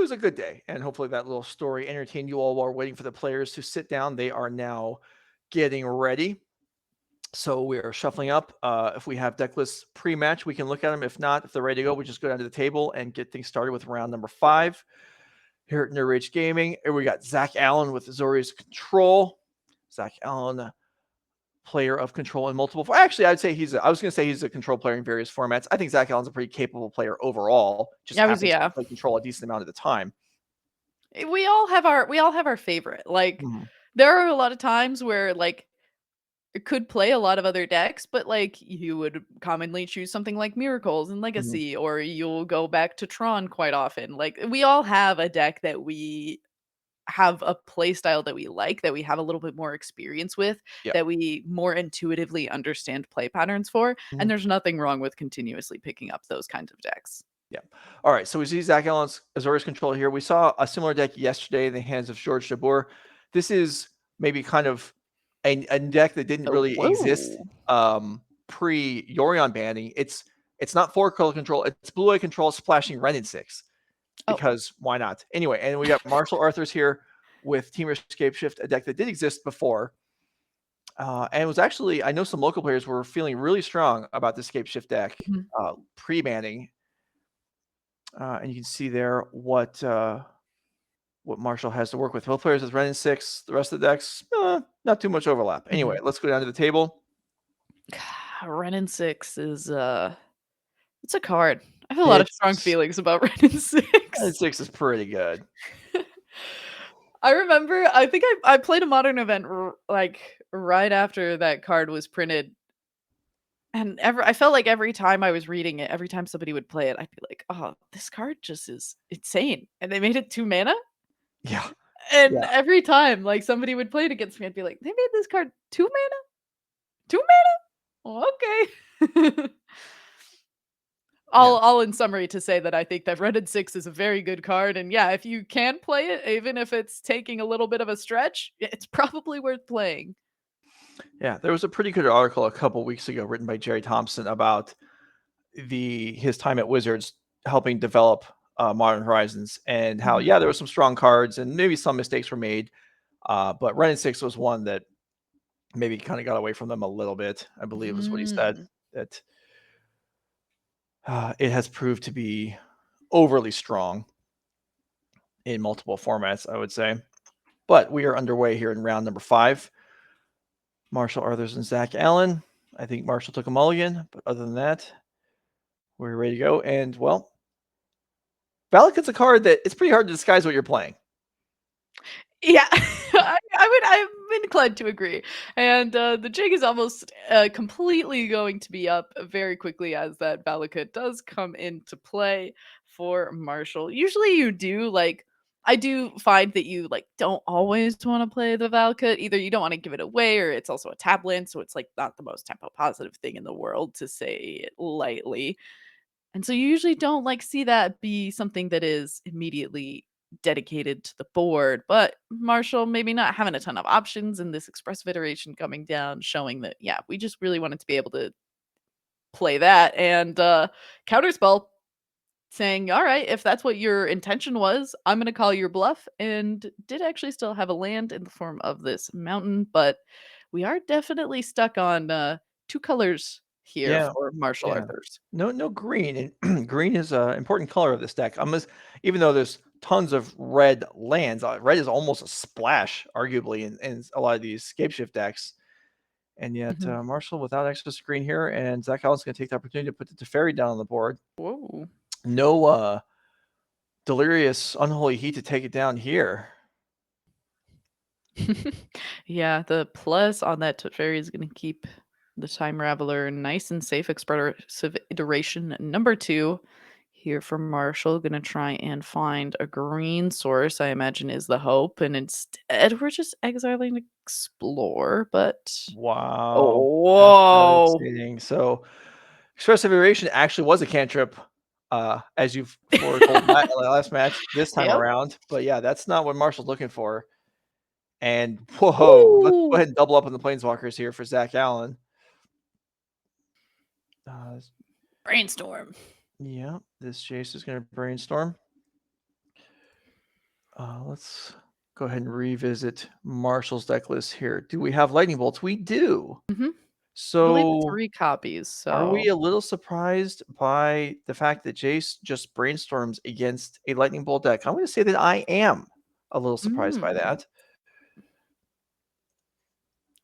was a good day, and hopefully that little story entertained you all while waiting for the players to sit down. They are now getting ready. So we are shuffling up. If we have deck lists pre-match, we can look at them. If not, if they're ready to go, we just go down to the table and get things started with round number 5 here at Nerd Rage Gaming. And we got Zach Allen with Azorius Control. Zach Allen, player of control in multiple. Actually, I'd say I was going to say he's a control player in various formats. I think Zach Allen's a pretty capable player overall. Just happens to play control a decent amount of the time. We all have our favorite. Like there are a lot of times where like it could play a lot of other decks, but like you would commonly choose something like Miracles and Legacy, or you'll go back to Tron quite often. Like we all have a deck that we have a play style that we like, that we have a little bit more experience with, that we more intuitively understand play patterns for. And there's nothing wrong with continuously picking up those kinds of decks. Yeah. All right. So we see Zach Allen's Azorius Control here. We saw a similar deck yesterday in the hands of George Jabbour. This is maybe kind of a deck that didn't really exist pre-Yorion banning. It's not 4-color control. It's blue-eye control splashing Wrenn and Six. Because why not? Anyway, and we got Marshall Arthurs here with Team ScapeShift, a deck that did exist before. And it was actually, I know some local players were feeling really strong about the ScapeShift deck pre-banning. And you can see there what Marshall has to work with. Both players with Wrenn and Six. The rest of the decks, not too much overlap. Anyway, let's go down to the table. Wrenn and Six is it's a card. I have a lot of strong feelings about Wrenn and Six. Wrenn and Six is pretty good. I remember, I think I played a Modern event like right after that card was printed. And I felt like every time I was reading it, every time somebody would play it, I'd be like, oh, this card just is insane. And they made it 2 mana? Yeah. And every time like somebody would play it against me, I'd be like, they made this card 2 mana? 2 mana? Oh, okay. All in summary to say that I think that Wrenn and Six is a very good card. And yeah, if you can play it, even if it's taking a little bit of a stretch, it's probably worth playing. Yeah, there was a pretty good article a couple weeks ago written by Jerry Thompson about his time at Wizards helping develop Modern Horizons, and how there were some strong cards and maybe some mistakes were made, but Wrenn and Six was one that maybe kind of got away from them a little bit, I believe is what he said. That it has proved to be overly strong in multiple formats, I would say. But we are underway here in round number 5. Marshall Arthurs and Zach Allen. I think Marshall took a mulligan, but other than that, we're ready to go. And, well, Valakut's a card that it's pretty hard to disguise what you're playing. Yeah, I'm inclined to agree. And the jig is almost completely going to be up very quickly as that Valakut does come into play for Marshall. Usually you do, like, I do find that you like don't always want to play the Valakut. Either you don't want to give it away, or it's also a tablet, so it's like not the most tempo positive thing in the world, to say it lightly. And so you usually don't like see that be something that is immediately dedicated to the board. But Marshall maybe not having a ton of options, in this Expressive Iteration coming down, showing that, yeah, we just really wanted to be able to play that. And Counterspell saying, all right, if that's what your intention was, I'm going to call your bluff. And did actually still have a land in the form of this mountain, but we are definitely stuck on 2 colors here for Marshall Arthurs. No green. And green is an important color of this deck. Even though there's tons of red lands, red is almost a splash, arguably, in a lot of these ScapeShift decks. And yet, Marshall without access to green here, and Zach Allen's going to take the opportunity to put the Teferi down on the board. Whoa. No Delirious Unholy Heat to take it down here. Yeah, the plus on that Teferi is going to keep the Time Raveler nice and safe. Expressive Iteration number 2 here for Marshall. Going to try and find a green source, I imagine is the hope. And instead, we're just exiling to explore. But wow. Oh, whoa. So Expressive Iteration actually was a cantrip, as you've foretold last match, this time around. But yeah, that's not what Marshall's looking for. And whoa, let's go ahead and double up on the Planeswalkers here for Zach Allen. Brainstorm. Yeah, this Jace is going to brainstorm. Let's go ahead and revisit Marshall's deck list here. Do we have lightning bolts? We do. I believe So 3 copies. are we So a little surprised by the fact that Jace just brainstorms against a lightning bolt deck? I'm going to say that I am a little surprised by that.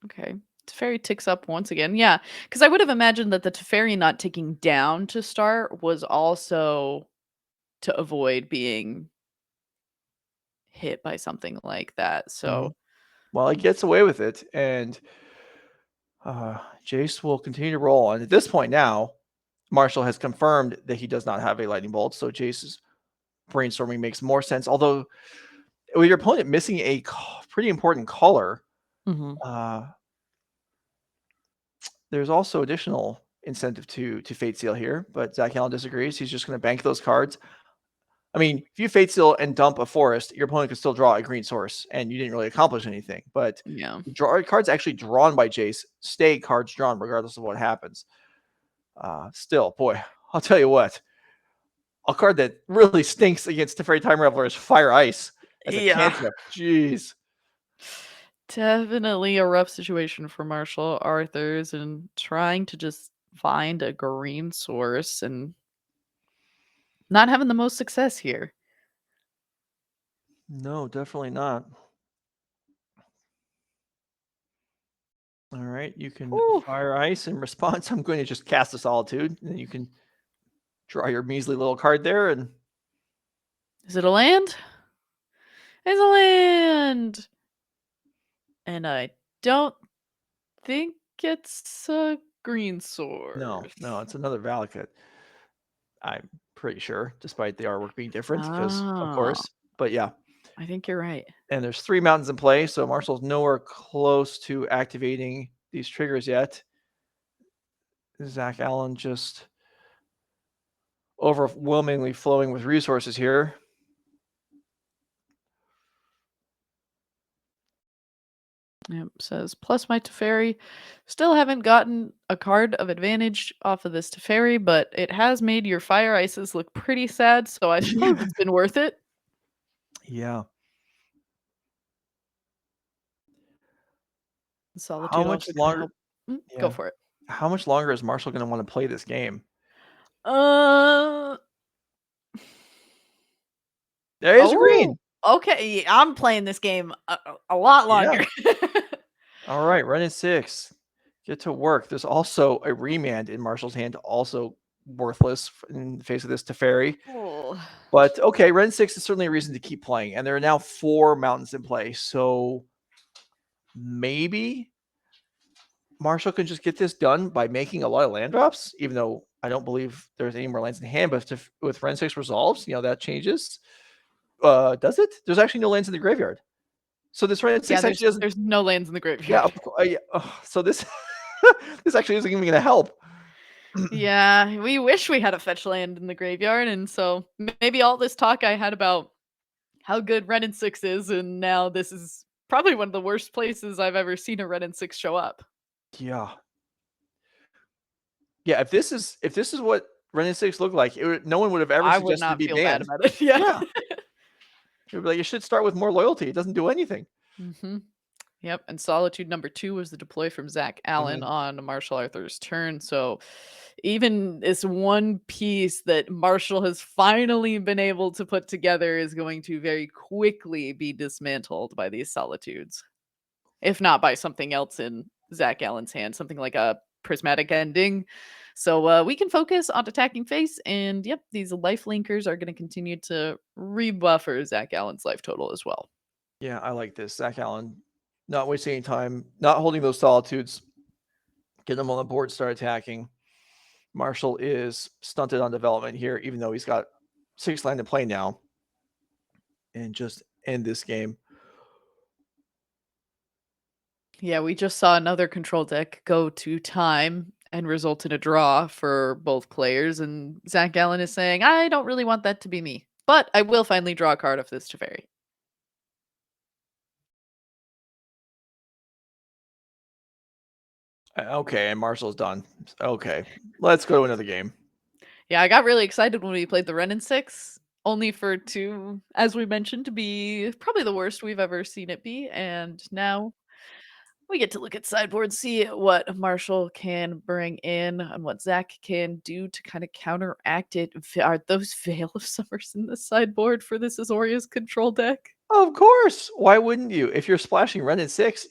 Okay. Teferi ticks up once again. Yeah, because I would have imagined that the Teferi not ticking down to start was also to avoid being hit by something like that. So Well, he gets away with it, and Jace will continue to roll. And at this point now, Marshall has confirmed that he does not have a lightning bolt, so Jace's brainstorming makes more sense. Although, with your opponent missing a pretty important color, there's also additional incentive to Fate Seal here, but Zach Allen disagrees. He's just going to bank those cards. I mean, if you Fate Seal and dump a forest, your opponent can still draw a green source, and you didn't really accomplish anything. But yeah. Cards actually drawn by Jace stay cards drawn regardless of what happens. Still, boy, I'll tell you what. A card that really stinks against Teferi Time Raveler is Fire Ice as a cantrip. Jeez. Definitely a rough situation for Marshall Arthurs and trying to just find a green source and not having the most success here. No, definitely not. All right, you can Fire Ice in response. I'm going to just cast a Solitude, and then you can draw your measly little card there. And is it a land? It's a land, and I don't think it's a green source. No, it's another Valakut. I'm pretty sure, despite the artwork being different, because of course. But yeah, I think you're right. And there's 3 mountains in play, so Marshall's nowhere close to activating these triggers yet. Zach Allen just overwhelmingly flowing with resources here. Yep, says, plus my Teferi. Still haven't gotten a card of advantage off of this Teferi, but it has made your Fire Ices look pretty sad, so I suppose it's been worth it. Yeah. Solitude How much longer? Go for it. How much longer is Marshall going to want to play this game? There is a green. Okay, I'm playing this game a lot longer. Yeah. All right, Wrenn and Six. Get to work. There's also a Remand in Marshall's hand, also worthless in the face of this Teferi. But okay, Wrenn and Six is certainly a reason to keep playing. And there are now 4 mountains in play. So maybe Marshall can just get this done by making a lot of land drops, even though I don't believe there's any more lands in hand. But with Wrenn 6 resolves, that changes. Does it? There's actually no lands in the graveyard. So this Wrenn 6 actually doesn't. There's no lands in the graveyard. So this this actually isn't even going to help. Yeah, we wish we had a fetch land in the graveyard, and so maybe all this talk I had about how good Wrenn and Six is, and now this is probably one of the worst places I've ever seen a Wrenn and Six show up. Yeah. Yeah, if this is what Wrenn and Six looked like, no one would have ever suggested it be banned. Bad about it. Yeah. It would be like, you should start with more loyalty. It doesn't do anything. Yep, and Solitude number 2 was the deploy from Zach Allen on Marshall Arthur's turn. So even this one piece that Marshall has finally been able to put together is going to very quickly be dismantled by these Solitudes. If not by something else in Zach Allen's hand, something like a prismatic ending. So we can focus on attacking face, and yep, these life linkers are going to continue to rebuffer Zach Allen's life total as well. Yeah, I like this. Zach Allen not wasting any time, not holding those Solitudes, get them on the board, start attacking. Marshall is stunted on development here, even though he's got 6 land to play now, and just end this game. Yeah, we just saw another control deck go to time and result in a draw for both players, and Zach Allen is saying, I don't really want that to be me, but I will finally draw a card of this Teferi. Okay, and Marshall's done. Okay, let's go to another game. Yeah, I got really excited when we played the Wrenn and Six, only for it to, as we mentioned, to be probably the worst we've ever seen it be. And now we get to look at sideboard, see what Marshall can bring in and what Zach can do to kind of counteract it. Are those Veil of Summers in the sideboard for this Azorius control deck? Of course. Why wouldn't you? If you're splashing Wrenn and Six,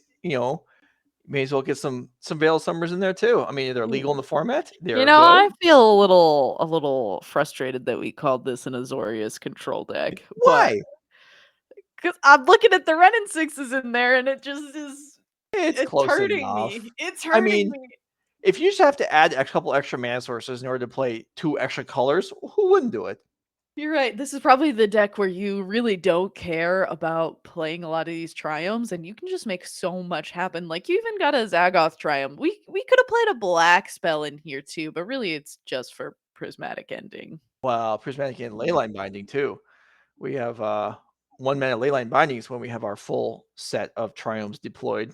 may as well get some Veil Summers in there too. I mean, they're legal in the format. They're good. I feel a little frustrated that we called this an Azorius control deck. Why? Because I'm looking at the Wrenn and Sixes in there, and it just is. It's It's close hurting enough. me. It's I hurting mean, me. if you just have to add a couple extra mana sources in order to play 2 extra colors, who wouldn't do it? You're right. This is probably the deck where you really don't care about playing a lot of these triomes, and you can just make so much happen. Like, you even got a Zagoth Triome. We could have played a black spell in here too, but really it's just for prismatic ending. Well, Prismatic and Leyline Binding too. We have 1 mana Leyline Bindings when we have our full set of Triomes deployed.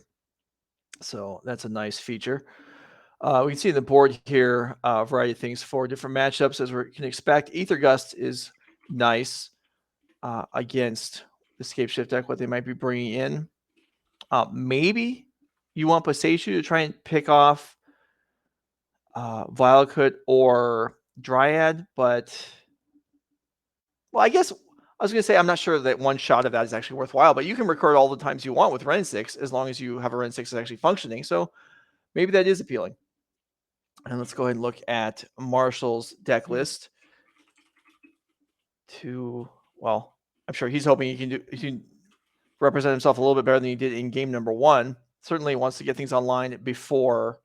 So that's a nice feature. We can see the board here a variety of things for different matchups as we can expect. Aether Gust is nice against the ScapeShift deck, what they might be bringing in. Maybe you want Boseiju to try and pick off Valakut or Dryad, but well, I guess I was going to say I'm not sure that one shot of that is actually worthwhile, but you can record all the times you want with Wrenn and Six as long as you have a Wrenn and Six that's actually functioning. So maybe that is appealing. And let's go ahead and look at Marshall's deck list. Well, I'm sure he's hoping he can represent himself a little bit better than he did in game number 1. Certainly wants to get things online before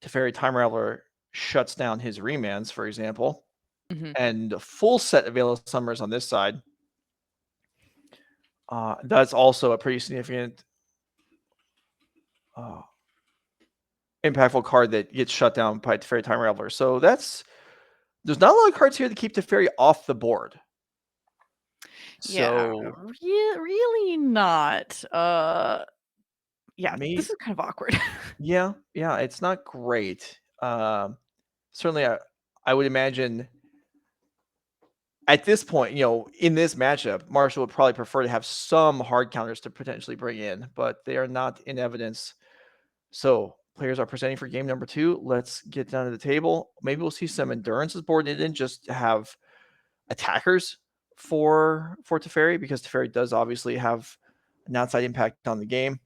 Teferi Time Raveler shuts down his remands, for example. And a full set of Veil of Summers on this side. That's also a pretty significant impactful card that gets shut down by Teferi Time Raveler. So there's not a lot of cards here to keep Teferi off the board. Yeah, really not. This is kind of awkward. yeah, it's not great. Certainly, I would imagine at this point, in this matchup, Marshall would probably prefer to have some hard counters to potentially bring in, but they are not in evidence. So players are presenting for game number 2. Let's get down to the table. Maybe we'll see some endurances board in just to have attackers for Teferi, because Teferi does obviously have an outside impact on the game.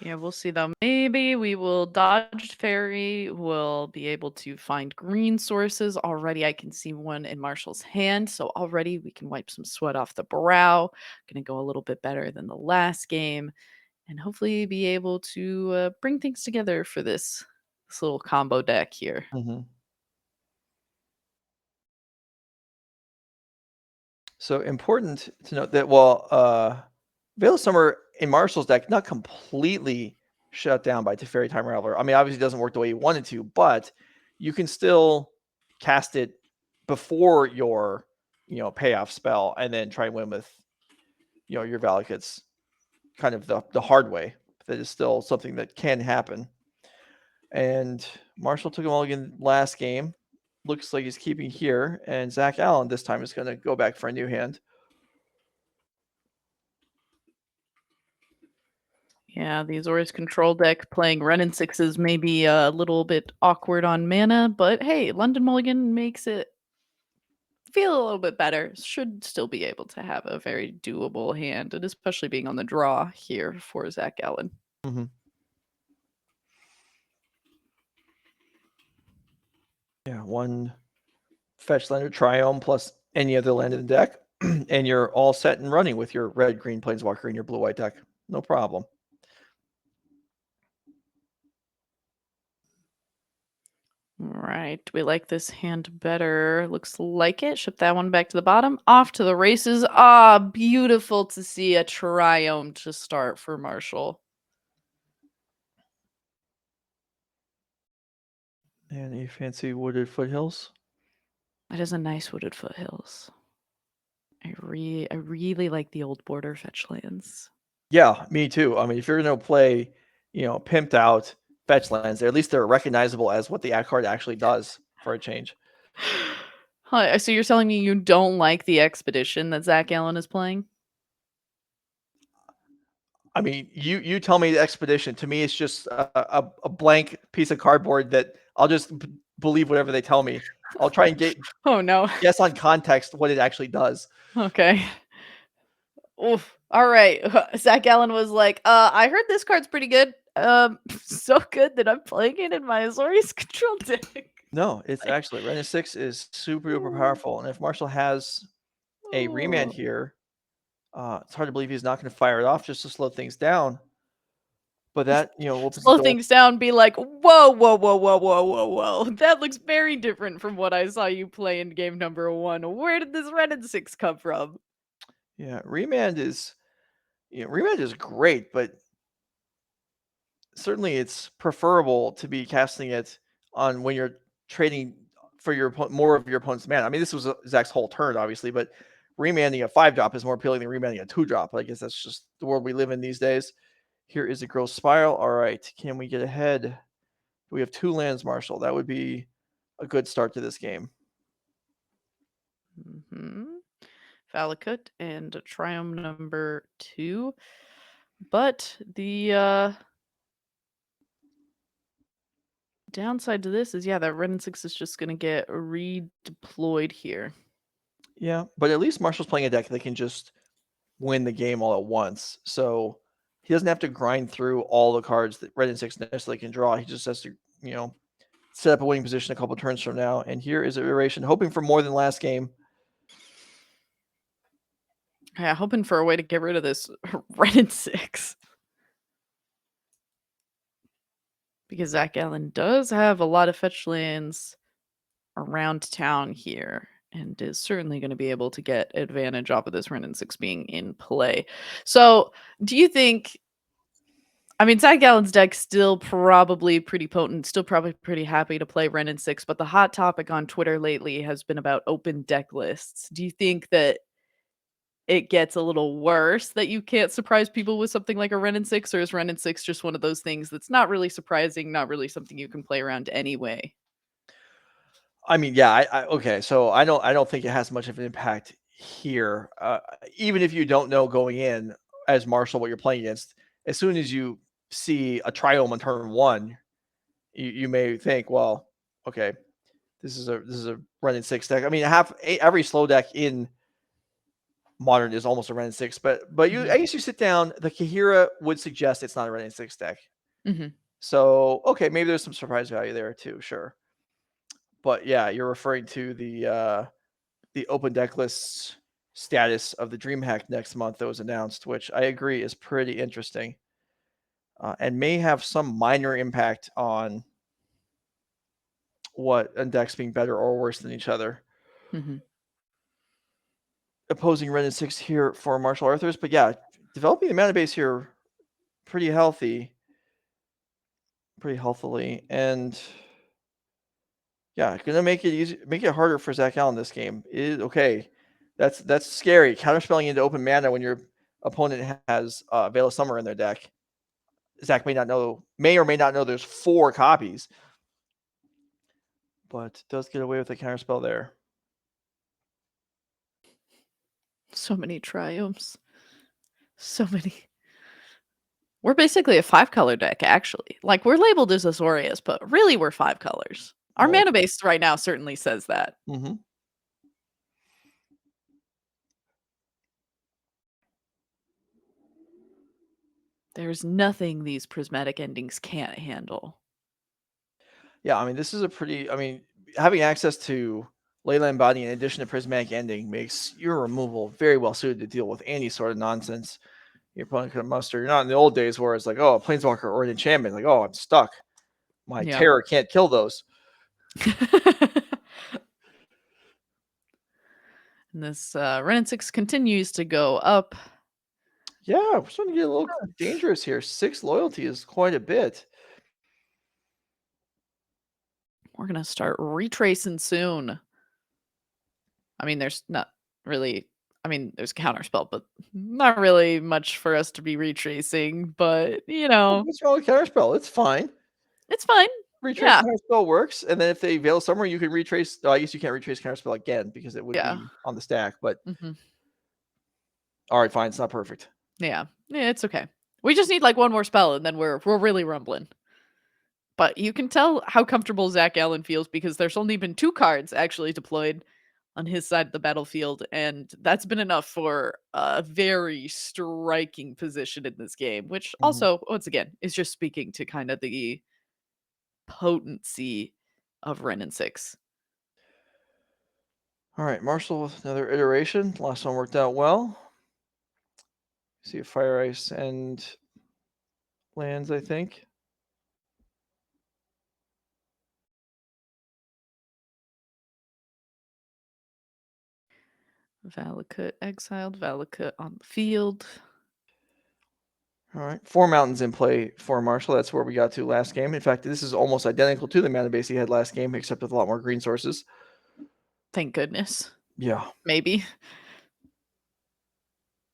Yeah, we'll see though. Maybe we will dodge Teferi. We'll be able to find green sources. Already I can see one in Marshall's hand. So already we can wipe some sweat off the brow. Gonna go a little bit better than the last game. And hopefully be able to bring things together for this little combo deck here. So important to note that while Veil of Summer in Marshall's deck not completely shut down by Teferi Time Raveler. I mean, obviously it doesn't work the way you wanted to, but you can still cast it before your payoff spell and then try and win with your Valakuts kind of the hard way. That is still something that can happen. And Marshall took him all again last game. Looks like he's keeping here, and Zach Allen this time is going to go back for a new hand. Yeah, the Azorius control deck playing Wrenn and Sixes may be a little bit awkward on mana, but hey, London Mulligan makes it feel a little bit better. Should still be able to have a very doable hand, and especially being on the draw here for Zach Allen. Yeah, 1 fetch land Triome plus any other land in the deck, and you're all set and running with your red-green Planeswalker in your blue-white deck. No problem. Right. We like this hand better. Looks like it. Ship that one back to the bottom. Off to the races. Beautiful to see a Triome to start for Marshall. And you fancy Wooded Foothills? That is a nice Wooded Foothills. I really like the old border fetch lands. Yeah, me too. I mean, if you're going to play, pimped out fetch lands, at least they're recognizable as what the card actually does for a change. Huh, so you're telling me you don't like the expedition that Zach Allen is playing? I mean, you tell me the expedition. To me, it's just a blank piece of cardboard that I'll just believe whatever they tell me. I'll try and Oh no. guess on context what it actually does. Okay. Oof. All right. Zach Allen was like, I heard this card's pretty good. So good that I'm playing it in my Azorius control deck. No, it's Like, actually Wrenn and Six is super duper powerful, and if Marshall has a Remand oh. here, it's hard to believe he's not going to fire it off just to slow things down. But that opens the Slow door. things down, be like, whoa, whoa, whoa, whoa, whoa, whoa, whoa. That looks very different from what I saw you play in game number 1. Where did this Wrenn and Six come from? Yeah, Remand is great, but certainly it's preferable to be casting it on when you're trading for more of your opponent's mana. I mean, this was Zach's whole turn, obviously, but remanding a 5-drop is more appealing than remanding a 2-drop. I guess that's just the world we live in these days. Here is a Growth Spiral. All right, can we get ahead? We have 2 lands, Marshall. That would be a good start to this game. Valakut and Triome number 2. But the downside to this is, yeah, that Wrenn and Six is just going to get redeployed here. Yeah, but at least Marshall's playing a deck that can just win the game all at once. So he doesn't have to grind through all the cards that Wrenn and Six necessarily can draw. He just has to, set up a winning position a couple turns from now. And here is Iteration, hoping for more than last game. Yeah, hoping for a way to get rid of this Wrenn and Six. Because Zach Allen does have a lot of fetch lands around town here and is certainly going to be able to get advantage off of this Wrenn and Six being in play. So, do you think? I mean, Zach Allen's deck's still probably pretty potent, still probably pretty happy to play Wrenn and Six, but the hot topic on Twitter lately has been about open deck lists. Do you think that it gets a little worse that you can't surprise people with something like a Wrenn and Six, or is Wrenn and Six just one of those things that's not really surprising, not really something you can play around anyway? I mean, yeah, okay. So I don't think it has much of an impact here. Even if you don't know going in as Marshall what you're playing against, as soon as you see a Triome on turn 1, you may think, well, okay, this is a Wrenn and Six deck. I mean, every slow deck in Modern is almost a Wrenn and Six, but I guess you sit down. The Kaheera would suggest it's not a Wrenn and Six deck. So okay, maybe there's some surprise value there too. Sure, but yeah, you're referring to the open deck list status of the DreamHack next month that was announced, which I agree is pretty interesting, and may have some minor impact on what decks being better or worse than each other. Opposing Wrenn and Six here for Martial Arthurs, but yeah, developing the mana base here pretty healthily, and yeah, gonna make it harder for Zach Allen this game. Okay. That's scary. Counterspelling into open mana when your opponent has Veil of Summer in their deck. Zach may or may not know there's 4 copies, but does get away with a counterspell there. So many Triomes. So many. We're basically a 5-color deck, actually. Like, we're labeled as Azorius, but really we're 5 colors. Our mana base right now certainly says that. There's nothing these prismatic endings can't handle. Yeah, I mean, this is having access to Leyline Body in addition to Prismatic Ending makes your removal very well suited to deal with any sort of nonsense your opponent could muster. You're not in the old days where it's like, oh, a Planeswalker or an enchantment. Like, oh, I'm stuck. My terror can't kill those. And this Wrenn and Six continues to go up. Yeah, we're starting to get a little dangerous here. 6 loyalty is quite a bit. We're going to start retracing soon. I mean, there's not really... I mean, there's counterspell, but not really much for us to be retracing. But, What's wrong with counterspell? It's fine. It's fine. Retrace Yeah. counterspell works, and then if they Veil Summer, you can retrace. I guess you can't retrace counterspell again because it would be on the stack. But all right, fine, it's not perfect. Yeah, it's okay. We just need like one more spell, and then we're really rumbling. But you can tell how comfortable Zach Allen feels because there's only been 2 cards actually deployed on his side of the battlefield, and that's been enough for a very striking position in this game, which also, once again, is just speaking to kind of the potency of Wrenn and Six. All right, Marshall with another iteration. Last one worked out well. See a Fire Ice and lands, I think. Valakut exiled, Valakut on the field. All right, 4 mountains in play for Marshall. That's where we got to last game. In fact, this is almost identical to the mana base he had last game, except with a lot more green sources. Thank goodness. Yeah. Maybe.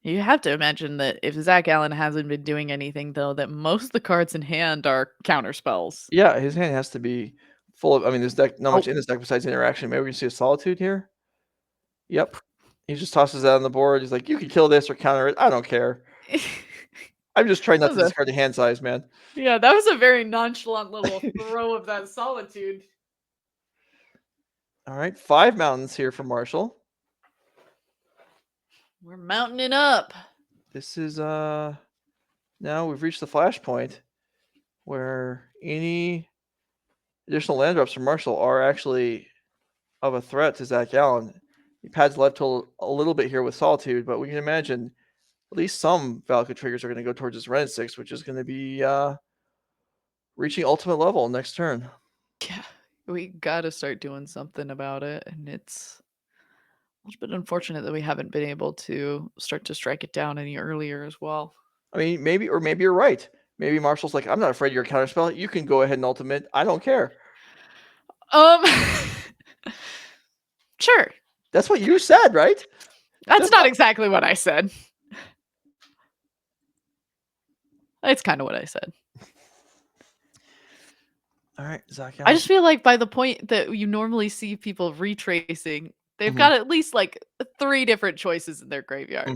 You have to imagine that if Zach Allen hasn't been doing anything, though, that most of the cards in hand are counter spells. Yeah, his hand has to be full of. I mean, there's deck not much in this deck besides interaction. Maybe we can see a Solitude here. Yep. He just tosses that on the board. He's like, you can kill this or counter it. I don't care. I'm just trying not to discard the hand size, man. Yeah, that was a very nonchalant little throw of that Solitude. All right, 5 mountains here for Marshall. We're mounting up. This is now we've reached the flashpoint where any additional land drops from Marshall are actually of a threat to Zach Allen. He pads left to a little bit here with Solitude, but we can imagine at least some Valakut triggers are going to go towards his Wrenn and Six, which is going to be reaching ultimate level next turn. Yeah, we got to start doing something about it, and it's a little bit unfortunate that we haven't been able to start to strike it down any earlier as well. I mean, maybe you're right. Maybe Marshall's like, I'm not afraid of your counterspell. You can go ahead and ultimate. I don't care. Sure. That's what you said, right? That's not exactly what I said. It's kind of what I said. All right, Zach. I just feel like by the point that you normally see people retracing, they've got at least like 3 different choices in their graveyard.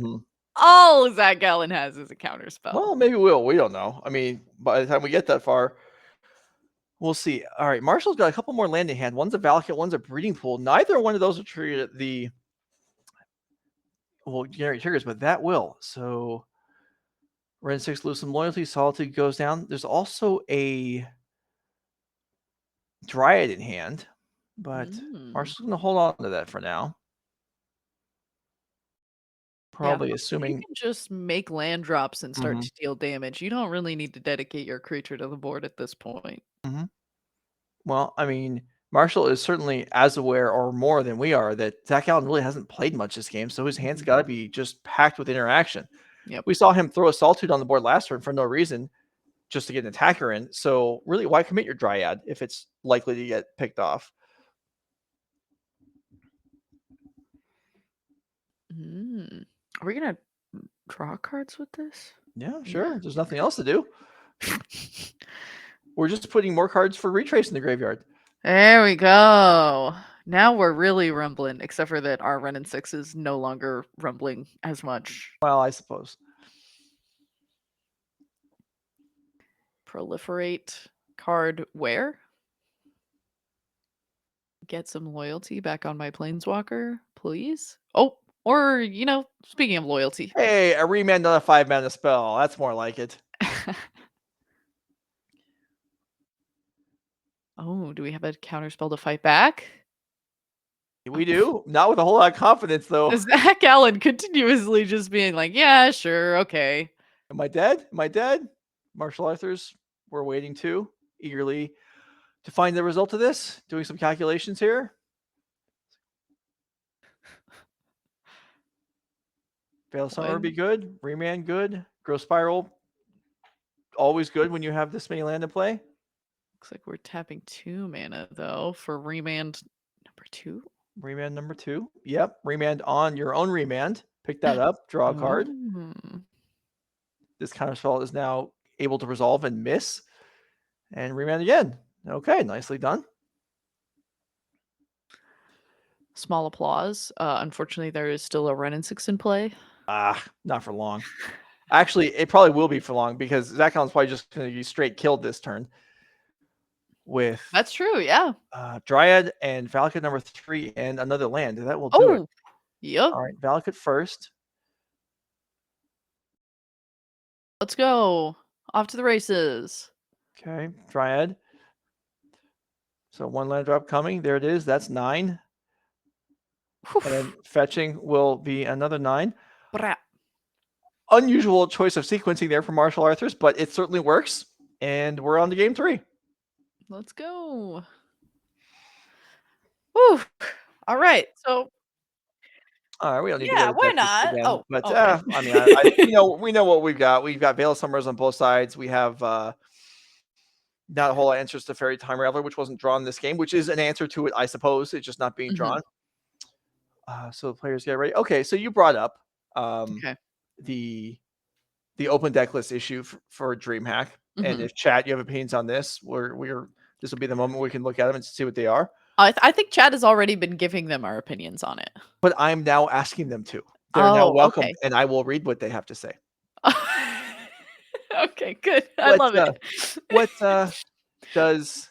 All Zach Allen has is a counterspell. Well, maybe we don't know. I mean, by the time we get that far, we'll see. All right, Marshall's got a couple more land in hand. One's a Valakut, one's a Breeding Pool. Neither one of those will trigger will generate triggers, but that will. So Wrenn and Six lose some loyalty. Solitude goes down. There's also a Dryad in hand, but Marshall's going to hold on to that for now. Probably assuming you can just make land drops and start to deal damage. You don't really need to dedicate your creature to the board at this point. Well, I mean, Marshall is certainly as aware or more than we are that Zach Allen really hasn't played much this game, so his hand's got to be just packed with interaction. Yep. We saw him throw a Solitude on the board last turn for no reason, just to get an attacker in. So really, why commit your Dryad if it's likely to get picked off? Are we gonna draw cards with this? Yeah, sure. There's nothing else to do. We're just putting more cards for retrace in the graveyard. There we go. Now we're really rumbling, except for that our Wrenn and Six is no longer rumbling as much. Well, I suppose. Proliferate card where? Get some loyalty back on my Planeswalker, please? Oh, or, speaking of loyalty. Hey, a Remand on a 5 mana spell. That's more like it. Oh, do we have a counter spell to fight back? We do. Not with a whole lot of confidence, though. Zach Allen continuously just being like, yeah, sure, okay. Am I dead? Am I dead? Marshall Arthurs, we're waiting too, eagerly to find the result of this. Doing some calculations here. Veil Summer would be good. Remand good. Growth Spiral, always good when you have this many land in play. Looks like we're tapping 2 mana, though, for Remand number 2. Remand number 2. Yep. Remand on your own Remand. Pick that up. Draw a card. This counterspell is now able to resolve and miss. And Remand again. Okay, nicely done. Small applause. Unfortunately, there is still a Wrenn and Six in play. Not for long. Actually, it probably will be for long because Zach Allen's probably just going to be straight killed this turn with That's true, yeah. Dryad and Valakut number 3 and another land. That will do it. Yep. All right, Valakut first. Let's go. Off to the races. Okay, Dryad. So 1 land drop coming. There it is. That's 9. Whew. And then fetching will be another 9. Brat. Unusual choice of sequencing there for Martial Arthurs, but it certainly works. And we're on to game 3. Let's go. Whew. All right. So All right, we don't need to yeah, go to why deck list not? again. Oh, But okay. I mean, we know what we've got. We've got Veil of Summers on both sides. We have not a whole lot of answers to Fairy Time Raveler, which wasn't drawn this game, which is an answer to it, I suppose. It's just not being drawn. So the players get ready. Okay, so you brought up Okay. the open deck list issue for DreamHack. And if chat, you have opinions on this, this will be the moment we can look at them and see what they are. I think Chad has already been giving them our opinions on it. But I'm now asking them to. They're now welcome, okay. and I will read what they have to say. Okay, good. I love it. What does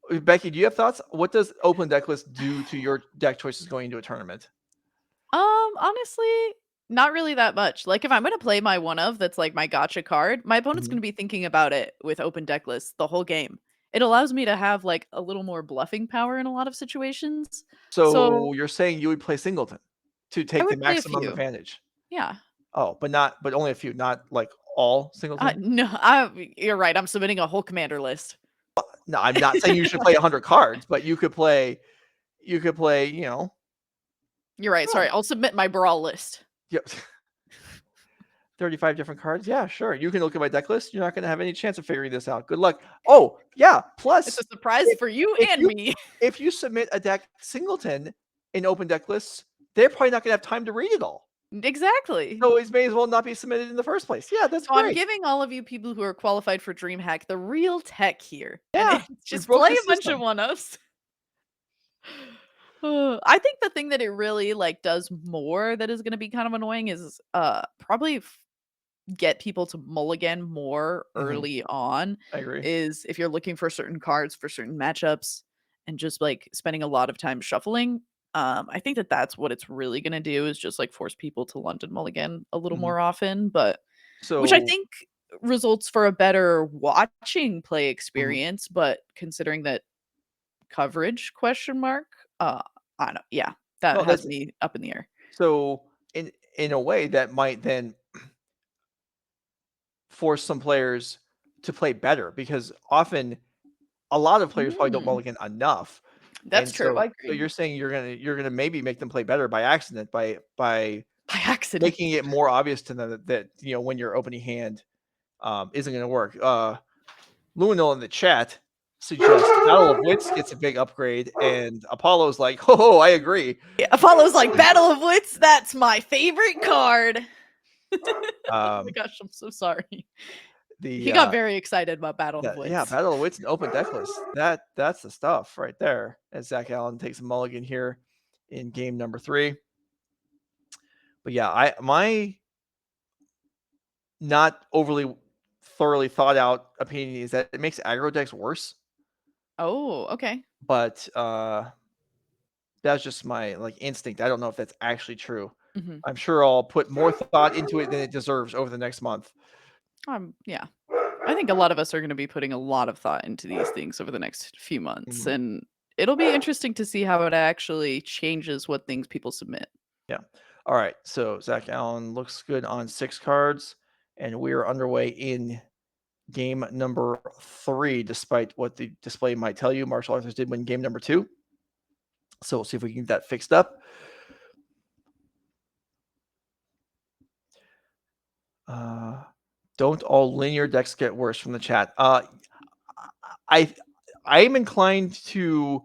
Becky? Do you have thoughts? What does open deck list do to your deck choices going into a tournament? Honestly, not really that much. Like if I'm gonna play my one of that's like my gotcha card, my opponent's gonna be thinking about it with open deck lists the whole game. It allows me to have like a little more bluffing power in a lot of situations. So you're saying you would play Singleton to I take the would play a maximum few. advantage? Yeah. Oh, but only a few, not like all Singleton. No, you're right. I'm submitting a whole commander list. No, I'm not saying you should play 100 cards, but you could play. You know. You're right. Sorry, I'll submit my brawl list. Yep. 35 different cards. Yeah, sure. You can look at my deck list. You're not going to have any chance of figuring this out. Good luck. Oh, yeah. Plus, It's a surprise for you and me. If you submit a deck Singleton in open deck lists, they're probably not going to have time to read it all. Exactly. So it may as well not be submitted in the first place. Yeah, that's great. I'm giving all of you people who are qualified for DreamHack the real tech here. Yeah, and just play a bunch of one-ups. I think the thing that it really like does more that is going to be kind of annoying is probably get people to mulligan more early on. I agree. Is if you're looking for certain cards for certain matchups and just like spending a lot of time shuffling. I think that's what it's really going to do is just like force people to London mulligan a little more often, but which I think results for a better watching play experience, but considering that coverage ? I don't know. Yeah, that has me up in the air. So in a way that might then force some players to play better because often a lot of players probably don't mulligan enough. That's true. I agree. So you're saying you're gonna maybe make them play better by accident by accident making it more obvious to them that when your opening hand isn't gonna work. Luminol in the chat suggests Battle of Wits gets a big upgrade, and Apollo's like, "Oh, I agree." Yeah, Apollo's like, Battle of Wits, that's my favorite card. Oh my gosh, I'm so sorry. He got very excited about Battle of Wits. Yeah, Battle of Wits and open deck list. That's the stuff right there. As Zach Allen takes a mulligan here in game number 3. But yeah, my not overly thoroughly thought out opinion is that it makes aggro decks worse. Oh, okay. But that's just my instinct. I don't know if that's actually true. I'm sure I'll put more thought into it than it deserves over the next month. Yeah. I think a lot of us are going to be putting a lot of thought into these things over the next few months, and it'll be interesting to see how it actually changes what things people submit. Yeah. All right. So Zach Allen looks good on 6 cards, and we are underway in game number 3, despite what the display might tell you. Martial Arthurs did win game number 2. So we'll see if we can get that fixed up. Don't all linear decks get worse from the chat? I am inclined to.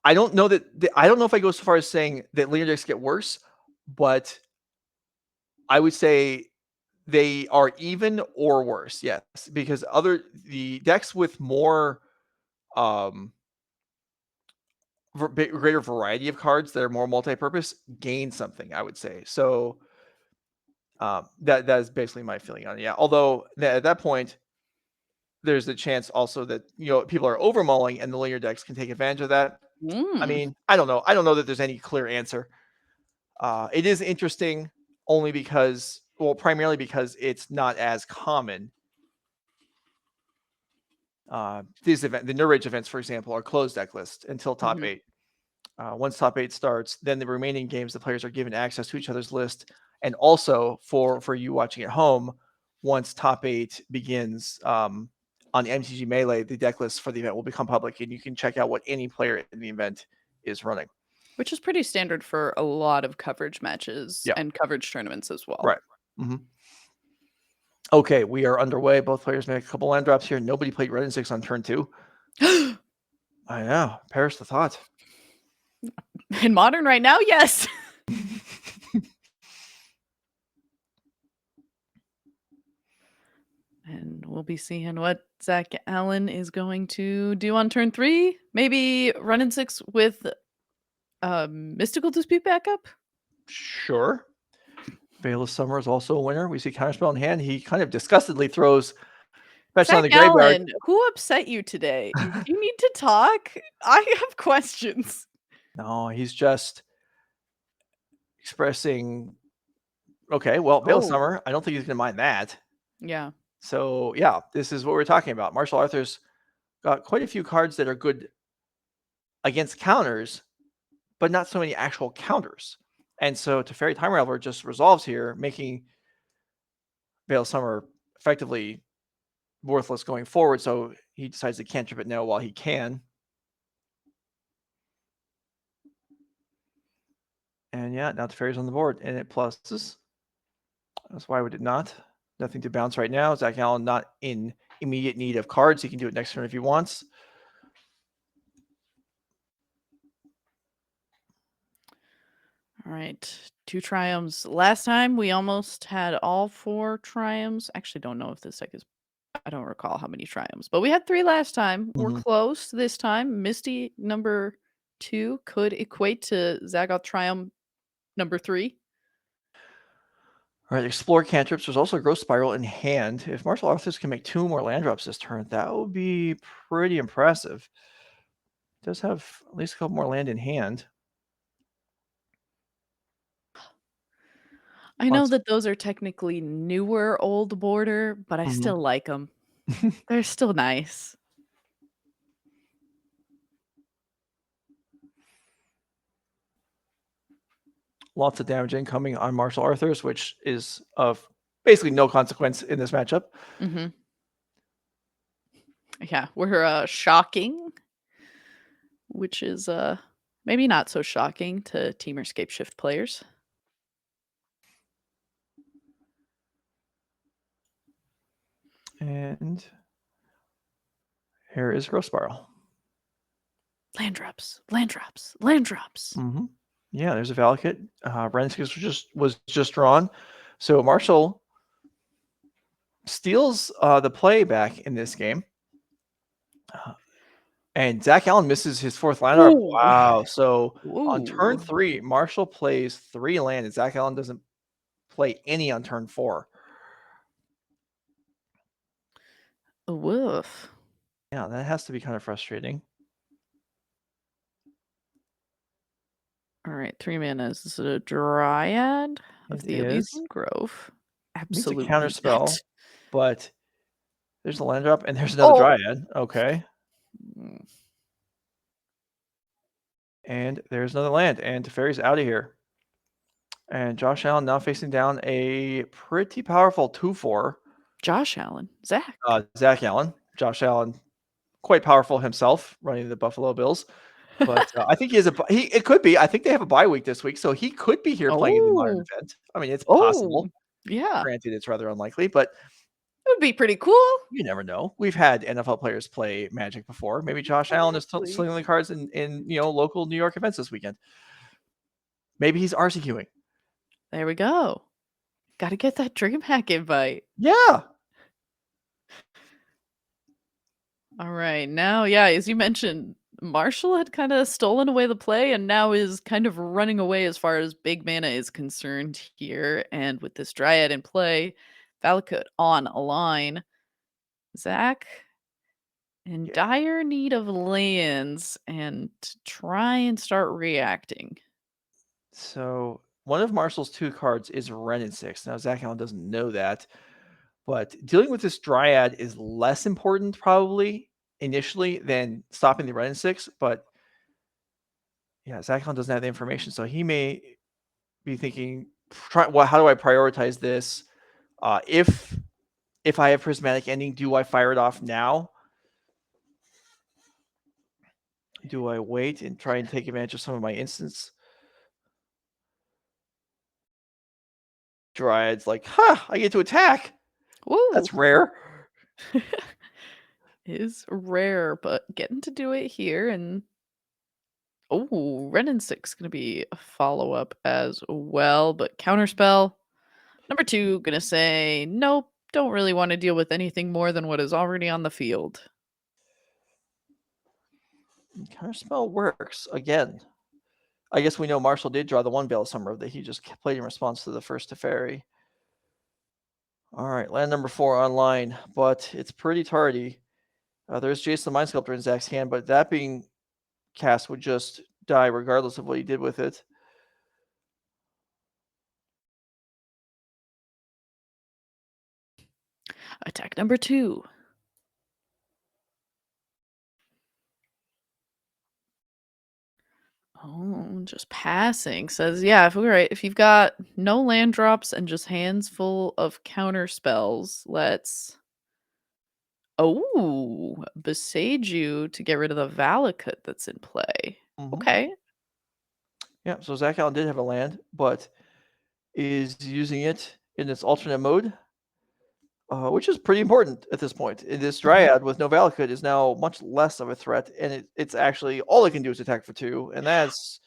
I don't know if I go so far as saying that linear decks get worse, but I would say They are even or worse, yes, because the decks with more greater variety of cards that are more multi-purpose gain something, I would say. So that is basically my feeling on it. Yeah, although at that point there's the chance also that people are overmulling and the linear decks can take advantage of that. I mean, I don't know that there's any clear answer. It is interesting only because, well, primarily because it's not as common. These the Nerd Rage events, for example, are closed deck list until top 8. Once top 8 starts, then the remaining games, the players are given access to each other's list. And also for you watching at home, once top 8 begins on MTG Melee, the deck list for the event will become public, and you can check out what any player in the event is running. Which is pretty standard for a lot of coverage matches and coverage tournaments as well. Right. Mm-hmm. Okay, we are underway. Both players make a couple land drops here. Nobody played Wrenn and Six on turn 2. I know. Perish the thought. In Modern right now, yes. And we'll be seeing what Zach Allen is going to do on turn 3. Maybe Wrenn and Six with Mystical Dispute backup? Sure. Baleful Summer is also a winner. We see Counterspell in hand. He kind of disgustedly throws Fetch on the Graveyard. Allen, who upset you today? Do you need to talk? I have questions. No, he's just expressing. Okay, well, Baleful Summer, I don't think he's going to mind that. Yeah. So, yeah, this is what we're talking about. Martial Arthur's got quite a few cards that are good against counters, but not so many actual counters. And so Teferi Time Raveler just resolves here, making Baleful Summer effectively worthless going forward. So he decides to cantrip it now while he can. And yeah, now Teferi's on the board, and it pluses. That's why we did not. Nothing to bounce right now. Zach Allen not in immediate need of cards. He can do it next turn if he wants. All right. 2 Triomes. Last time we almost had all 4 Triomes. Actually, don't know if this deck is. I don't recall how many Triomes, but we had 3 last time. We're close this time. Misty number 2 could equate to Zagoth Triome number 3. All right, explore cantrips. There's also a Growth Spiral in hand. If Martial Arthurs can make 2 more land drops this turn, that would be pretty impressive. Does have at least a couple more land in hand. I know that those are technically newer old border, but I still like them. They're still nice. Lots of damage incoming on Martial Arthurs, which is of basically no consequence in this matchup. Yeah, we're shocking, which is maybe not so shocking to Team or ScapeShift players. And here is Growth Spiral. Land drops, land drops, land drops. Yeah, there's a Valakut. Wrenn and Six was just drawn. So Marshall steals the play back in this game. And Zach Allen misses his 4th land drop. Wow. So on turn 3, Marshall plays 3 land, and Zach Allen doesn't play any on turn 4. Woof. Yeah, that has to be kind of frustrating. All right, 3 mana. Is this a Dryad of the Elysian Grove? Absolutely. It's a counter spell, but there's a land drop and there's another Dryad. Okay. And there's another land, and Teferi's out of here. And Josh Allen now facing down a pretty powerful 2/4. Josh Allen. Zach. Zach Allen. Josh Allen, quite powerful himself, running the Buffalo Bills. But I think it could be. I think they have a bye week this week, so he could be here playing in the Modern event. I mean, it's possible. Yeah. Granted, it's rather unlikely, but it would be pretty cool. You never know. We've had NFL players play Magic before. Maybe Josh Allen is slinging the cards in local New York events this weekend. Maybe he's RCQing. There we go. Gotta get that DreamHack invite. Yeah. All right. Now, yeah, as you mentioned, Marshall had kind of stolen away the play and now is kind of running away as far as big mana is concerned here. And with this Dryad in play, Valakut on a line. Zach in Yeah. dire need of lands and to try and start reacting. So one of Marshall's 2 cards is Wrenn and Six. Now Zach Allen doesn't know that, but dealing with this Dryad is less important probably initially than stopping the Wrenn and Six. But yeah, Zach Allen doesn't have the information, so he may be thinking, well, how do I prioritize this? If I have Prismatic Ending, do I fire it off now? Do I wait and try and take advantage of some of my instants? Dryad's like, I get to attack. Woo! That's rare. Is rare, but getting to do it here. And oh, Wrenn and Six gonna be a follow-up as well, but counterspell. Number 2 gonna say, nope, don't really want to deal with anything more than what is already on the field. Counterspell works again. I guess we know Marshall did draw the 1 Veil of Summer that he just played in response to the first Teferi. All right, land number 4 online, but it's pretty tardy. There's Jason the Mind Sculptor in Zach's hand, but that being cast would just die regardless of what he did with it. Attack number 2. Oh, just passing. Says, yeah, if you've got no land drops and just hands full of counter spells, let's. Oh, Boseiju to get rid of the Valakut that's in play. Okay. Yeah, so Zach Allen did have a land, but is using it in its alternate mode, which is pretty important at this point. This Dryad with no Valakut is now much less of a threat, and it's actually all it can do is attack for 2, and that's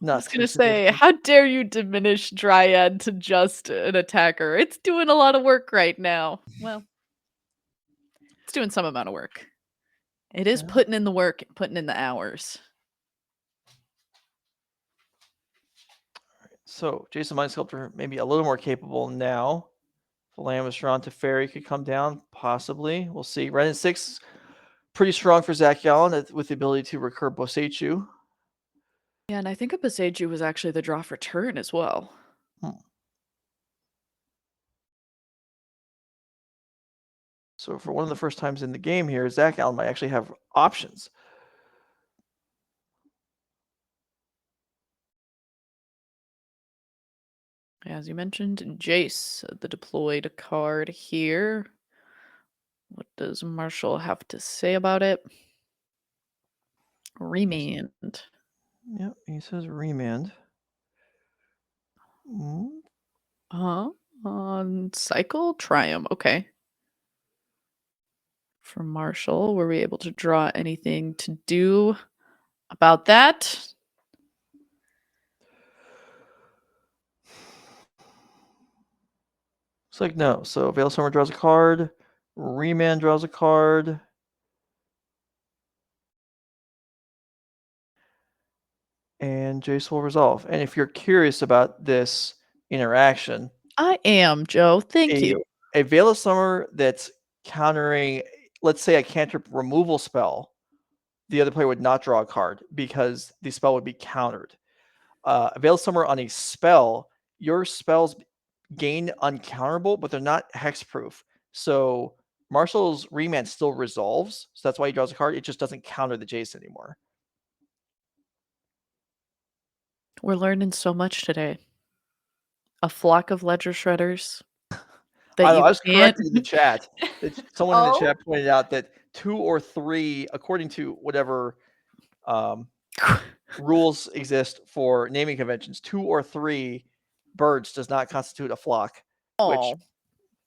I not was too gonna say, significant. how dare you diminish Dryad to just an attacker? It's doing a lot of work right now. Well, it's doing some amount of work. It is Yeah. putting in the work, putting in the hours. So Jason Mind Sculptor maybe a little more capable now. The land was drawn to Fairy could come down, possibly. We'll see. Wrenn and Six, pretty strong for Zach Allen with the ability to recur Boseiju. Yeah, and I think a Boseiju was actually the draw for turn as well. So for one of the first times in the game here, Zach Allen might actually have options. As you mentioned, Jace, the deployed card here. What does Marshall have to say about it? Remand. Yep, he says Remand. On Cycle Triome. Okay. For Marshall, were we able to draw anything to do about that? Looks like no. So Veil Summer draws a card. Remand draws a card. And Jace will resolve. And if you're curious about this interaction, I am, Joe. Thank you. a Veil of Summer that's countering, let's say, a cantrip removal spell, the other player would not draw a card because the spell would be countered. A Veil of Summer on a spell, your spells gain uncounterable, but they're not hexproof. So Marshall's Remand still resolves. So that's why he draws a card. It just doesn't counter the Jace anymore. We're learning so much today. A flock of ledger shredders. I was can't. corrected in the chat. Someone in the Oh. chat pointed out that 2 or 3, according to whatever rules exist for naming conventions, 2 or 3 birds does not constitute a flock. Which,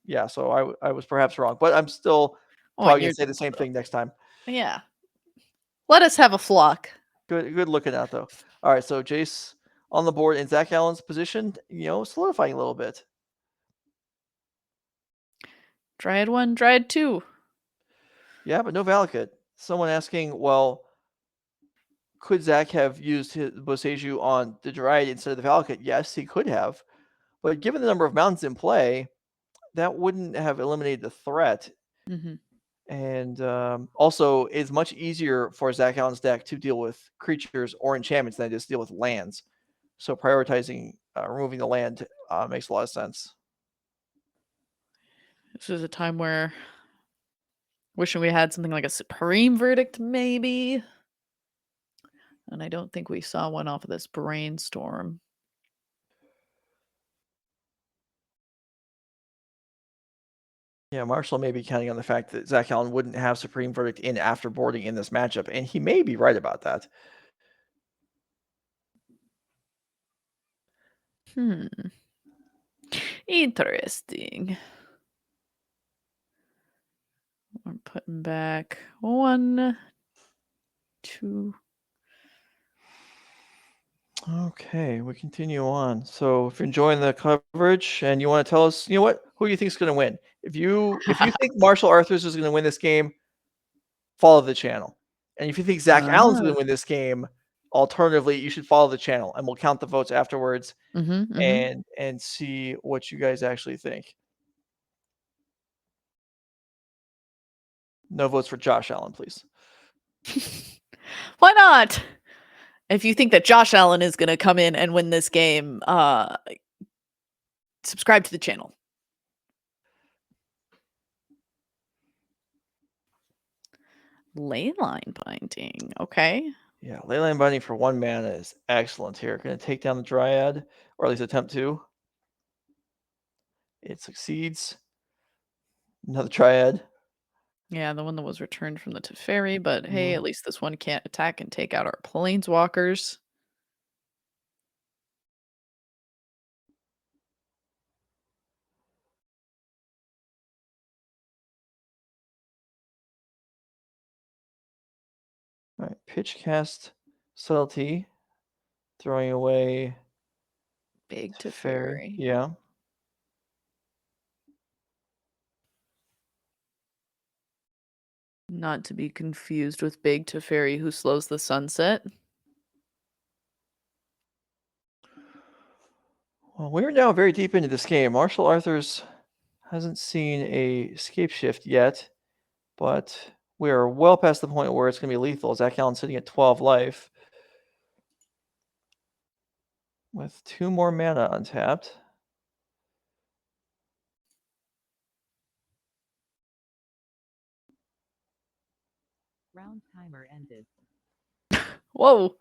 yeah, so I was perhaps wrong, but I'm still probably gonna say the same thing next time. Yeah. Let us have a flock. Good looking out though. All right, so Jace on the board in Zach Allen's position, solidifying a little bit. Dryad 1, Dryad 2. Yeah, but no Valakut. Someone asking, well, could Zach have used his Boseiju on the Dryad instead of the Valakut? Yes, he could have. But given the number of mountains in play, that wouldn't have eliminated the threat. Mm-hmm. And also, it's much easier for Zach Allen's deck to deal with creatures or enchantments than it is to deal with lands. So prioritizing removing the land makes a lot of sense. This is a time where wishing we had something like a Supreme Verdict, maybe. And I don't think we saw one off of this brainstorm. Yeah, Marshall may be counting on the fact that Zach Allen wouldn't have Supreme Verdict in after boarding in this matchup, and he may be right about that. Interesting. We're putting back 1, 2. Okay, we continue on. So if you're enjoying the coverage and you want to tell us, you know what, who you think is going to win? If you think Marshall Arthurs is going to win this game, follow the channel. And if you think Zach Allen's going to win this game, alternatively, you should follow the channel, and we'll count the votes afterwards and see what you guys actually think. No votes for Josh Allen, please. Why not? If you think that Josh Allen is going to come in and win this game, subscribe to the channel. Leyline Binding. Okay. Yeah, Leyline Binding for 1 mana is excellent here. Going to take down the Dryad, or at least attempt to. It succeeds. Another Dryad. Yeah, the one that was returned from the Teferi, but hey, at least this one can't attack and take out our Planeswalkers. All right, pitch cast subtlety, throwing away Big Teferi. Yeah. Not to be confused with Big Teferi, who slows the sunset. Well, we're now very deep into this game. Marshall Arthurs hasn't seen a ScapeShift yet, but we are well past the point where it's going to be lethal. Zach Allen sitting at 12 life with 2 more mana untapped. Round timer ended. Whoa.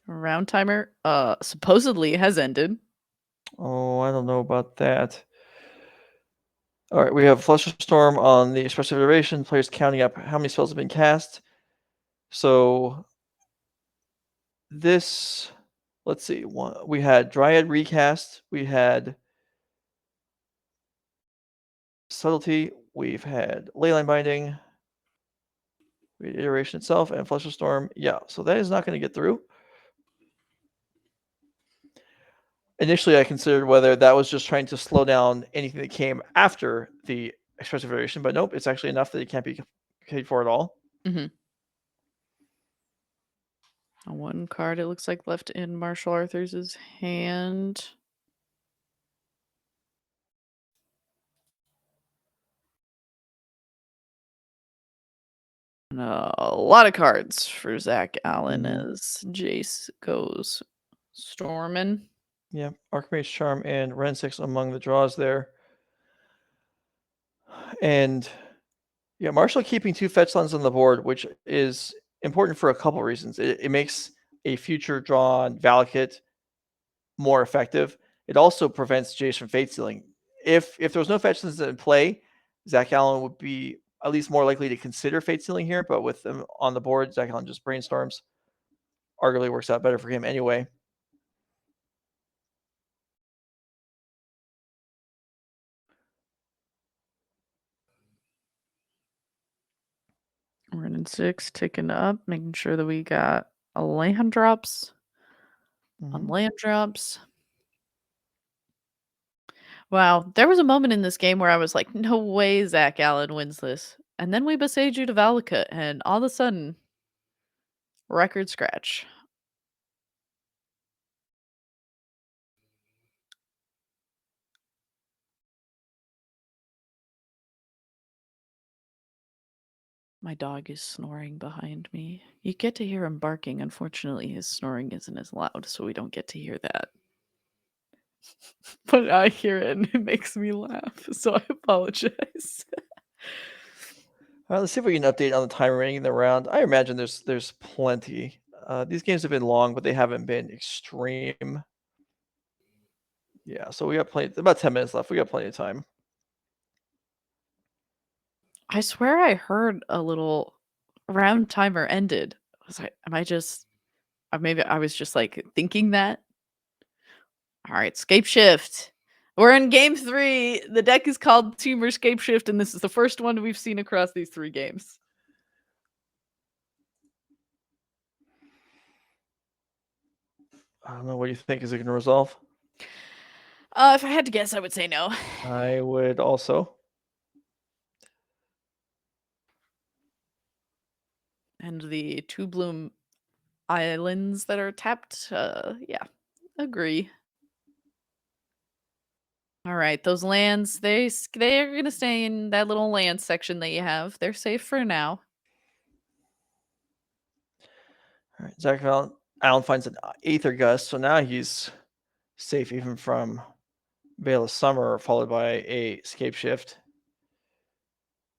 Round timer supposedly has ended. Oh, I don't know about that. All right, we have Flusterstorm on the Expressive Iteration. Players counting up how many spells have been cast. So this, let's see, we had Dryad recast, we had Subtlety, we've had Leyline Binding, we had Iteration itself, and Flusterstorm. Yeah, so that is not going to get through. Initially, I considered whether that was just trying to slow down anything that came after the Expressive Iteration, but nope, it's actually enough that it can't be paid for at all. One card, it looks like, left in Marshall Arthurs' hand. And a lot of cards for Zach Allen as Jace goes storming. Yeah, Archmage Charm and Wrenn and Six among the draws there. And yeah, Marshall keeping 2 fetch lands on the board, which is important for a couple reasons. It makes a future draw on Valakut more effective. It also prevents Jace from fate sealing. If there was no fetch lands in play, Zach Allen would be at least more likely to consider fate sealing here, but with them on the board, Zach Allen just brainstorms. Arguably works out better for him anyway. Wrenn and Six ticking up, making sure that we got a land drops on land drops. Wow, there was a moment in this game where I was like, "No way Zach Allen wins this." And then we Boseiju to Valakut, and all of a sudden, record scratch. My dog is snoring behind me. You get to hear him barking. Unfortunately, his snoring isn't as loud, so we don't get to hear that. But I hear it and it makes me laugh, so I apologize. All right, let's see if we can update on the time remaining in the round. I imagine there's plenty. These games have been long, but they haven't been extreme. Yeah, so we got plenty. About 10 minutes left. We got plenty of time. I swear I heard a little round timer ended. I was like, am I just maybe I was just like thinking that? All right, ScapeShift. We're in game 3. The deck is called Teamer ScapeShift, and this is the first one we've seen across these 3 games. I don't know. What do you think? Is it going to resolve? If I had to guess, I would say no. I would also. And the 2 bloom islands that are tapped, yeah, agree. All right, those lands, they're gonna stay in that little land section that you have. They're safe for now. All right, Zach Allen finds an Aether Gust, so now he's safe even from Veil of Summer, followed by a Scape Shift.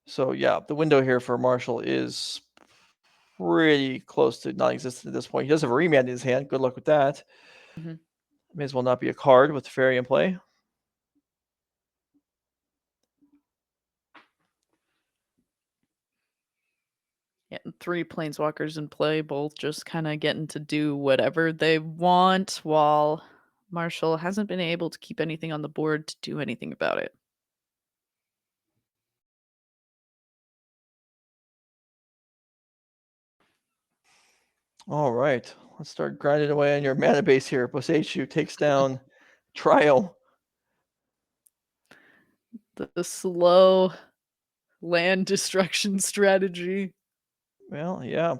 So yeah, the window here for Marshall is pretty close to non-existent at this point. He does have a Remand in his hand. Good luck with that. Mhm. May as well not be a card with the Fairy in play. Yeah, and 3 planeswalkers in play, both just kind of getting to do whatever they want, while Marshall hasn't been able to keep anything on the board to do anything about it. All right, let's start grinding away on your mana base here. Boseiju takes down Trial. The slow land destruction strategy. Well, yeah.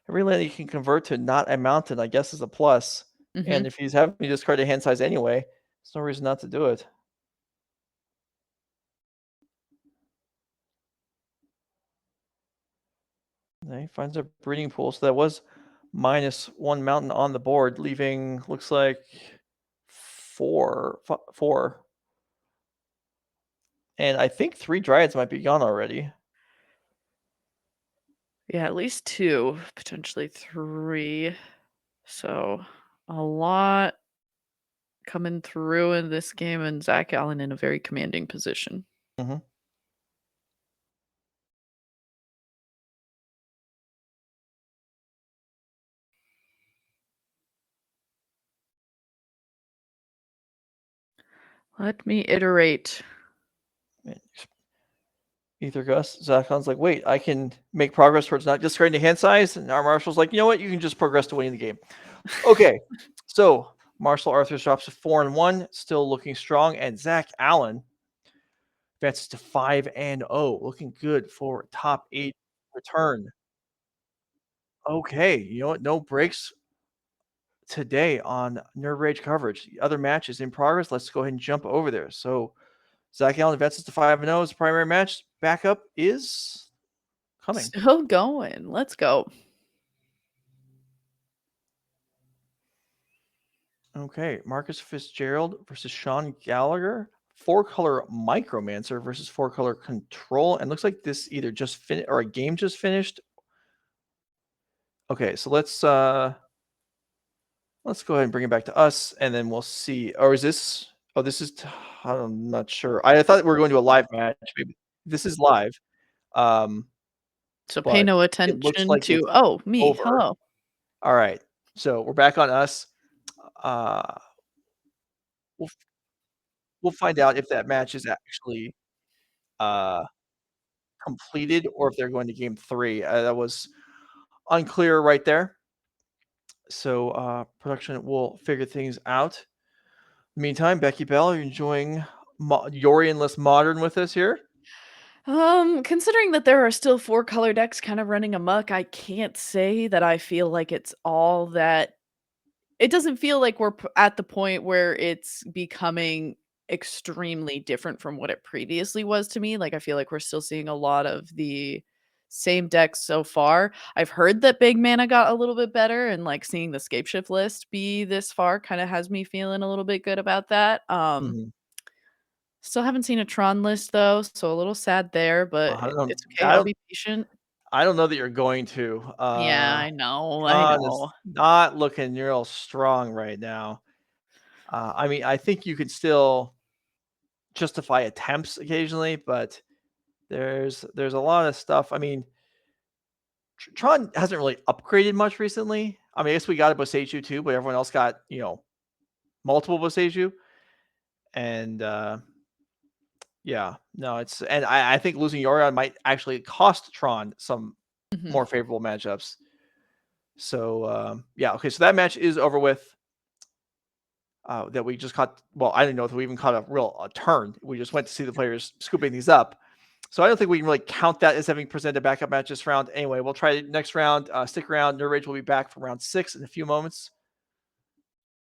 Every land you can convert to not a mountain, I guess, is a plus. Mhm. And if he's having me discard a hand size anyway, there's no reason not to do it. And he finds a breeding pool. So that was -1 mountain on the board, leaving looks like four. And I think 3 Dryads might be gone already. Yeah, at least 2, potentially 3. So, a lot coming through in this game, and Zach Allen in a very commanding position. Mm-hmm. Let me iterate. Aether Gust. Zakon's like, wait, I can make progress towards not discarding the hand size. And our Marshall's like, you know what? You can just progress to winning the game. Okay. So Marshall Arthur drops to 4-1, still looking strong. And Zach Allen advances to 5-0, looking good for top 8 return. Okay. You know what? No breaks today on Nerve Rage coverage. The other match is in progress. Let's go ahead and jump over there. So Zach Allen advances to 5-0 as the primary match. Backup is coming. Still going. Let's go. Okay, Marcus Fitzgerald versus Sean Gallagher. 4-color Micromancer versus 4-color Control. And looks like this either just finished or a game just finished. Okay, so let's go ahead and bring it back to us, and then we'll see. Or is this? Oh, this is. I'm not sure. I thought we were going to a live match. Maybe this is live. So pay But no it looks attention like to it's oh, me. over. Hello. All right, so we're back on us. We'll we'll find out if that match is actually completed or if they're going to game 3. That was unclear right there. So production will figure things out. In the meantime, Becky Bell, are you enjoying Yorianless Modern with us here? Considering that there are still 4 color decks kind of running amok, I can't say that I feel like it's all that. It doesn't feel like we're at the point where it's becoming extremely different from what it previously was to me. Like, I feel like we're still seeing a lot of the same decks so far. I've heard that big mana got a little bit better, and like seeing the ScapeShift list be this far kind of has me feeling a little bit good about that. Mhm. Still haven't seen a Tron list though, so a little sad there, but I don't know. it's okay. I'll be patient. I don't know that you're going to. Yeah, I know. I Tron is know. not looking real strong right now. I mean, I think you can still justify attempts occasionally, but there's a lot of stuff. I mean, Tron hasn't really upgraded much recently. I mean, I guess we got a Boseiju too, but everyone else got, multiple Boseiju. And yeah, no, and I think losing Yorion might actually cost Tron some Mhm. more favorable matchups. So yeah, okay, so that match is over with. That we just caught. Well, I didn't know if we even caught a turn. We just went to see the players scooping these up. So I don't think we can really count that as having presented a backup match this round. Anyway, we'll try it next round. Stick around. Nerd Rage will be back for round 6 in a few moments.